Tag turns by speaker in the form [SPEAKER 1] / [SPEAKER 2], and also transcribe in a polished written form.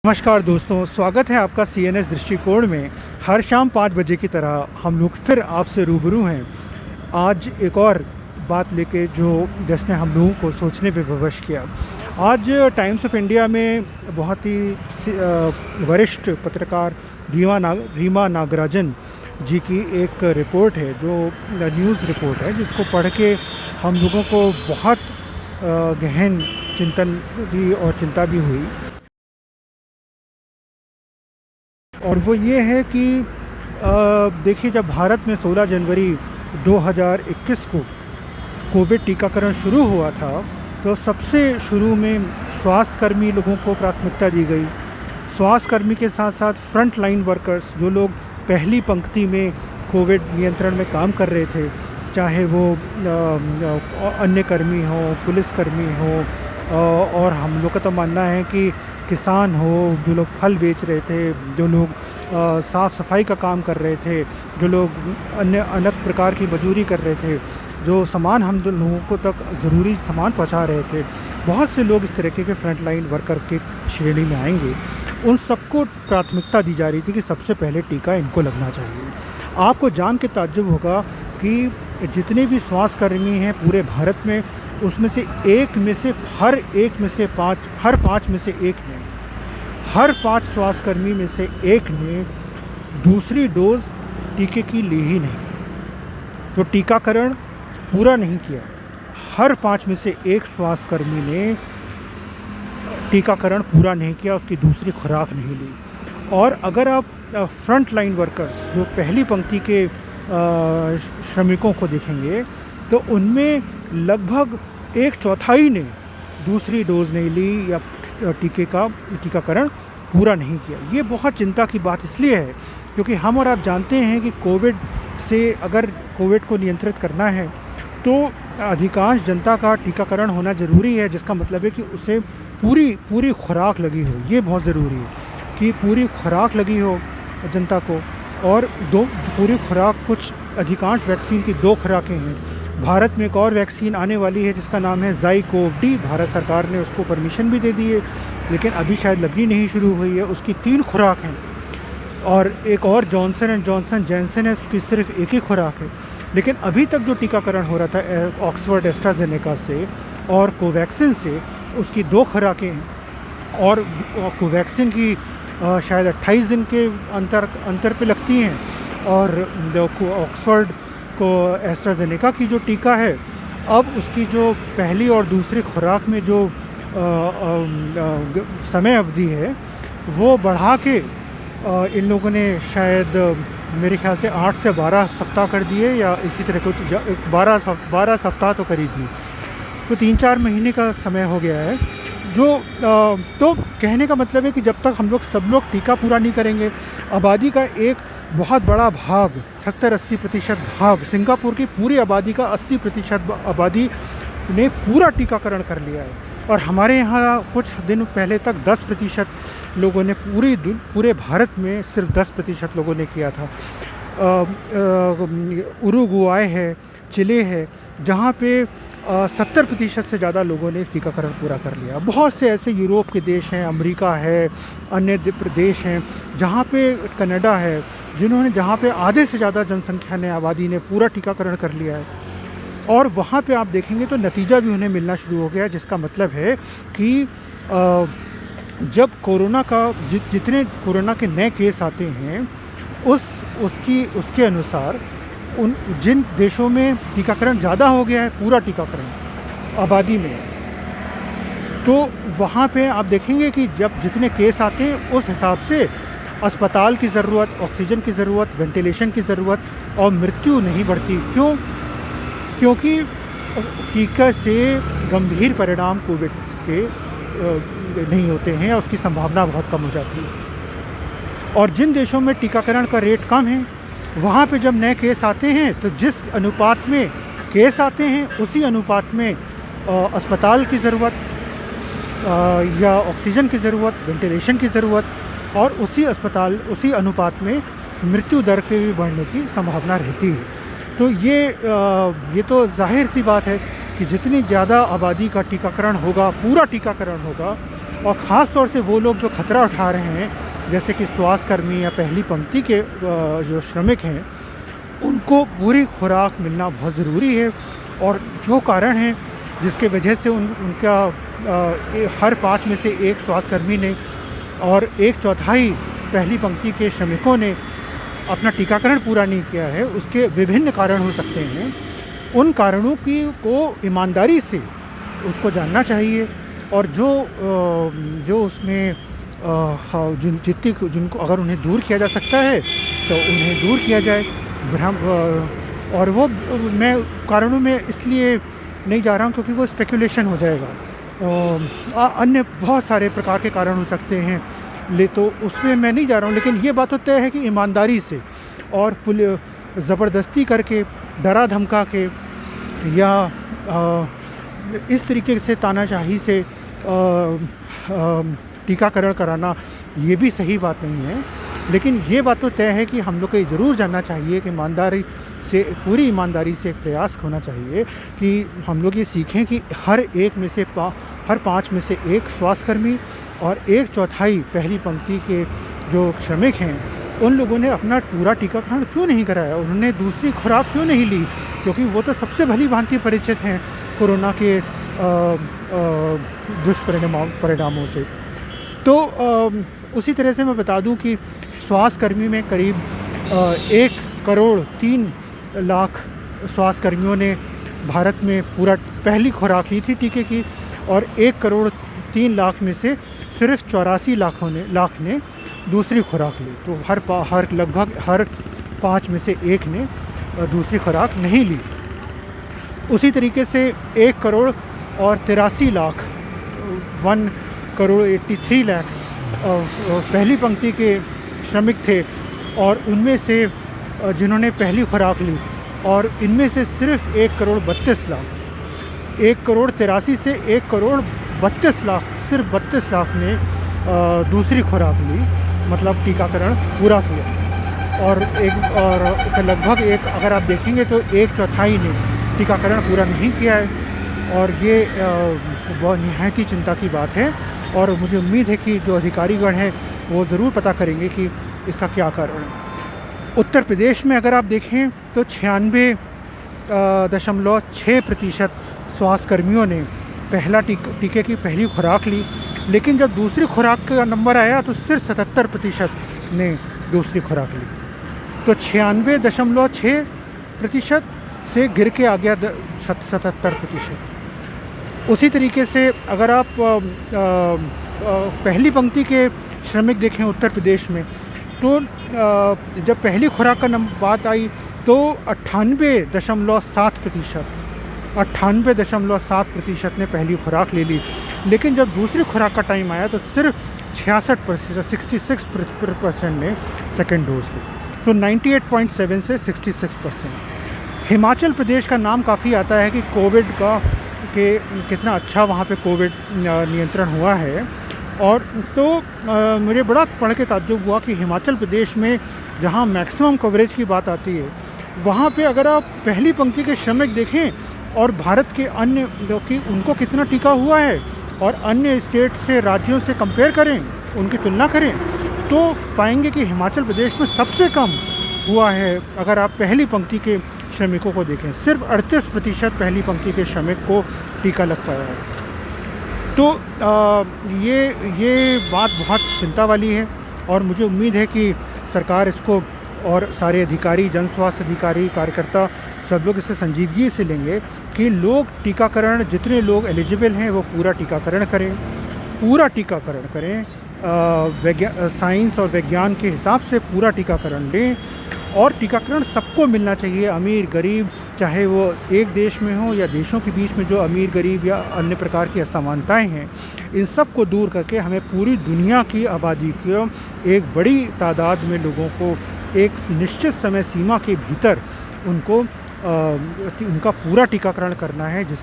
[SPEAKER 1] नमस्कार दोस्तों, स्वागत है आपका CNS दृष्टिकोण में। हर शाम 5 बजे की तरह हम लोग फिर आपसे रूबरू हैं। आज एक और बात लेके जो जिसने हम लोगों को सोचने पे विवश किया। आज टाइम्स ऑफ इंडिया में बहुत ही वरिष्ठ पत्रकार रीमा नागराजन जी की एक रिपोर्ट है, जो न्यूज़ रिपोर्ट है, जिसको पढ़ के हम लोगों को बहुत गहन चिंतन भी और चिंता भी हुई। और वो ये है कि देखिए, जब भारत में 16 जनवरी 2021 को कोविड टीकाकरण शुरू हुआ था, तो सबसे शुरू में स्वास्थ्यकर्मी लोगों को प्राथमिकता दी गई। स्वास्थ्यकर्मी के साथ साथ फ्रंट लाइन वर्कर्स, जो लोग पहली पंक्ति में कोविड नियंत्रण में काम कर रहे थे, चाहे वो अन्य कर्मी हों, पुलिसकर्मी हों, और हम लोग का तो मानना है कि किसान हो, जो लोग फल बेच रहे थे, जो लोग साफ़ सफाई का काम कर रहे थे, जो लोग अन्य अनेक प्रकार की मजदूरी कर रहे थे, जो सामान हम लोगों को तक ज़रूरी सामान पहुंचा रहे थे, बहुत से लोग इस तरीके के फ्रंट लाइन वर्कर के श्रेणी में आएंगे। उन सबको प्राथमिकता दी जा रही थी कि सबसे पहले टीका इनको लगना चाहिए। आपको जान के ताज्जुब होगा कि जितने भी स्वास्थ्यकर्मी हैं पूरे भारत में, उसमें से हर पाँच स्वास्थ्यकर्मी में से एक ने दूसरी डोज टीके की ली ही नहीं, तो टीकाकरण पूरा नहीं किया। हर 5 में से एक स्वास्थ्यकर्मी ने टीकाकरण पूरा नहीं किया, उसकी दूसरी खुराक नहीं ली। और अगर आप फ्रंट लाइन वर्कर्स, जो पहली पंक्ति के श्रमिकों को देखेंगे, तो उनमें लगभग 1/4 ने दूसरी डोज नहीं ली या टीकाकरण पूरा नहीं किया। ये बहुत चिंता की बात इसलिए है क्योंकि हम और आप जानते हैं कि अगर कोविड को नियंत्रित करना है तो अधिकांश जनता का टीकाकरण होना ज़रूरी है, जिसका मतलब है कि उसे पूरी खुराक लगी हो। ये बहुत ज़रूरी है कि पूरी खुराक लगी हो जनता को। और पूरी खुराक, कुछ अधिकांश वैक्सीन की 2 खुराकें हैं। भारत में एक और वैक्सीन आने वाली है जिसका नाम है ज़ाइकोव-डी। भारत सरकार ने उसको परमिशन भी दे दी है, लेकिन अभी शायद लगनी नहीं शुरू हुई है। उसकी 3 खुराक हैं। और एक और जॉनसन एंड जॉनसन जैनसन है, उसकी सिर्फ एक ही खुराक है। लेकिन अभी तक जो टीकाकरण हो रहा था ऑक्सफोर्ड एस्ट्राजेनेका से और कोवैक्सिन से, उसकी 2 खुराकें हैं। और कोवैक्सिन की शायद 28 दिन के अंतर पे लगती हैं, और ऑक्सफोर्ड को एस्ट्राजेनेका की जो टीका है, अब उसकी जो पहली और दूसरी खुराक में जो समय अवधि है, वो बढ़ा के इन लोगों ने शायद मेरे ख्याल से 8 से 12 सप्ताह कर दिए, या इसी तरह कुछ 12 सप्ताह तो करीब ही, तो 3-4 महीने का समय हो गया है। तो कहने का मतलब है कि जब तक सब लोग टीका पूरा नहीं करेंगे, आबादी का एक बहुत बड़ा भाग, 70-80% भाग, सिंगापुर की पूरी आबादी का 80% आबादी ने पूरा टीकाकरण कर लिया है। और हमारे यहाँ कुछ दिन पहले तक 10% लोगों ने, पूरे भारत में सिर्फ 10% लोगों ने किया था। उरुग्वाय है, चिले है, जहाँ पे 70% से ज़्यादा लोगों ने टीकाकरण पूरा कर लिया। बहुत से ऐसे यूरोप के देश हैं, अमेरिका है, अन्य देश हैं, जहाँ पे कनाडा है, जहाँ पे आधे से ज़्यादा जनसंख्या ने, आबादी ने पूरा टीकाकरण कर लिया है। और वहाँ पे आप देखेंगे तो नतीजा भी उन्हें मिलना शुरू हो गया, जिसका मतलब है कि जब जितने कोरोना के नए केस आते हैं, उसके अनुसार जिन देशों में टीकाकरण ज़्यादा हो गया है, पूरा टीकाकरण आबादी में, तो वहाँ पे आप देखेंगे कि जब जितने केस आते हैं, उस हिसाब से अस्पताल की ज़रूरत, ऑक्सीजन की ज़रूरत, वेंटिलेशन की ज़रूरत और मृत्यु नहीं बढ़ती। क्योंकि टीका से गंभीर परिणाम कोविड के नहीं होते हैं, या उसकी संभावना बहुत कम हो जाती है। और जिन देशों में टीकाकरण का रेट कम है, वहाँ पे जब नए केस आते हैं, तो जिस अनुपात में केस आते हैं, उसी अनुपात में अस्पताल की ज़रूरत या ऑक्सीजन की ज़रूरत, वेंटिलेशन की ज़रूरत, और उसी अनुपात में मृत्यु दर के भी बढ़ने की संभावना रहती है। तो ये तो जाहिर सी बात है कि जितनी ज़्यादा आबादी का टीकाकरण होगा, पूरा टीकाकरण होगा, और ख़ास तौर से वो लोग जो खतरा उठा रहे हैं, जैसे कि स्वास्थ्यकर्मी या पहली पंक्ति के जो श्रमिक हैं, उनको पूरी खुराक मिलना बहुत ज़रूरी है। और जो कारण है जिसके वजह से उनका हर 5 में से 1 स्वास्थ्यकर्मी ने और 1/4 पहली पंक्ति के श्रमिकों ने अपना टीकाकरण पूरा नहीं किया है, उसके विभिन्न कारण हो सकते हैं। उन कारणों को ईमानदारी से उसको जानना चाहिए और जो उसमें जिनको अगर उन्हें दूर किया जा सकता है तो उन्हें दूर किया जाए। और वो मैं कारणों में इसलिए नहीं जा रहा हूँ क्योंकि वो स्पेकुलेशन हो जाएगा। अन्य बहुत सारे प्रकार के कारण हो सकते हैं, तो उसमें मैं नहीं जा रहा हूँ। लेकिन ये बात तो तय है कि ईमानदारी से और ज़बरदस्ती करके, डरा धमका के या इस तरीके से तानाशाही से टीकाकरण कराना ये भी सही बात नहीं है। लेकिन ये बात तो तय है कि हम लोग को ये ज़रूर जानना चाहिए कि ईमानदारी से, पूरी ईमानदारी से एक प्रयास होना चाहिए कि हम लोग ये सीखें कि हर 5 में से 1 स्वास्थ्यकर्मी और 1/4 पहली पंक्ति के जो श्रमिक हैं, उन लोगों ने अपना पूरा टीकाकरण क्यों नहीं कराया, उन्होंने दूसरी खुराक क्यों नहीं ली, क्योंकि वो तो सबसे भली भांति परिचित हैं कोरोना के दुष्परिणामों से। तो उसी तरह से मैं बता दूं कि स्वास्थ्यकर्मी में करीब 1 करोड़ 3 लाख स्वास्थ्यकर्मियों ने भारत में पूरा पहली खुराक ली थी टीके की, और 1 करोड़ 3 लाख में से सिर्फ 84 लाख ने दूसरी खुराक ली। तो लगभग हर 5 में से 1 ने दूसरी खुराक नहीं ली। उसी तरीके से 1 करोड़ और 83 लाख 1 करोड़ 83 लाख पहली पंक्ति के श्रमिक थे, और उनमें से जिन्होंने पहली खुराक ली, और इनमें से सिर्फ 1 करोड़ 32 लाख 1 करोड़ 83 से 1 करोड़ 32 लाख, सिर्फ 32 लाख ने दूसरी खुराक ली, मतलब टीकाकरण पूरा किया। और लगभग अगर आप देखेंगे तो 1/4 ने टीकाकरण पूरा नहीं किया है, और ये बहुत निहायत ही चिंता की बात है। और मुझे उम्मीद है कि जो अधिकारीगण हैं वो ज़रूर पता करेंगे कि इसका क्या कारण है। उत्तर प्रदेश में अगर आप देखें तो 96.6% स्वास्थ्यकर्मियों ने टीके की पहली खुराक ली, लेकिन जब दूसरी खुराक का नंबर आया तो सिर्फ 77% ने दूसरी खुराक ली। तो 96.6% से गिर के आ गया 77%। उसी तरीके से अगर आप पहली पंक्ति के श्रमिक देखें उत्तर प्रदेश में, तो जब पहली खुराक का बात आई तो 98.7% ने पहली खुराक ले ली, लेकिन जब दूसरी खुराक का टाइम आया तो सिर्फ 66% ने सेकेंड डोज ली। तो 98.7 से 66%। हिमाचल प्रदेश का नाम काफ़ी आता है कि कोविड के कितना अच्छा वहाँ पे कोविड नियंत्रण हुआ है। और तो मुझे बड़ा पढ़ के ताज्जुब हुआ कि हिमाचल प्रदेश में जहाँ मैक्सिमम कवरेज की बात आती है, वहाँ पे अगर आप पहली पंक्ति के श्रमिक देखें और भारत के अन्य कि उनको कितना टीका हुआ है और अन्य स्टेट से, राज्यों से कंपेयर करें, उनकी तुलना करें, तो पाएंगे कि हिमाचल प्रदेश में सबसे कम हुआ है। अगर आप पहली पंक्ति के श्रमिकों को देखें, सिर्फ 38% पहली पंक्ति के श्रमिक को टीका लग पाया है। तो ये बात बहुत चिंता वाली है, और मुझे उम्मीद है कि सरकार इसको, और सारे अधिकारी, जन स्वास्थ्य अधिकारी, कार्यकर्ता, सब लोग इसे संजीदगी से लेंगे कि लोग टीकाकरण, जितने लोग एलिजिबल हैं वो पूरा टीकाकरण करें, साइंस और विज्ञान के हिसाब से पूरा टीकाकरण लें। और टीकाकरण सबको मिलना चाहिए, अमीर गरीब, चाहे वो एक देश में हो या देशों के बीच में जो अमीर गरीब या अन्य प्रकार की असमानताएं हैं, इन सब को दूर करके हमें पूरी दुनिया की आबादी को, एक बड़ी तादाद में लोगों को एक निश्चित समय सीमा के भीतर उनका पूरा टीकाकरण करना है, जिस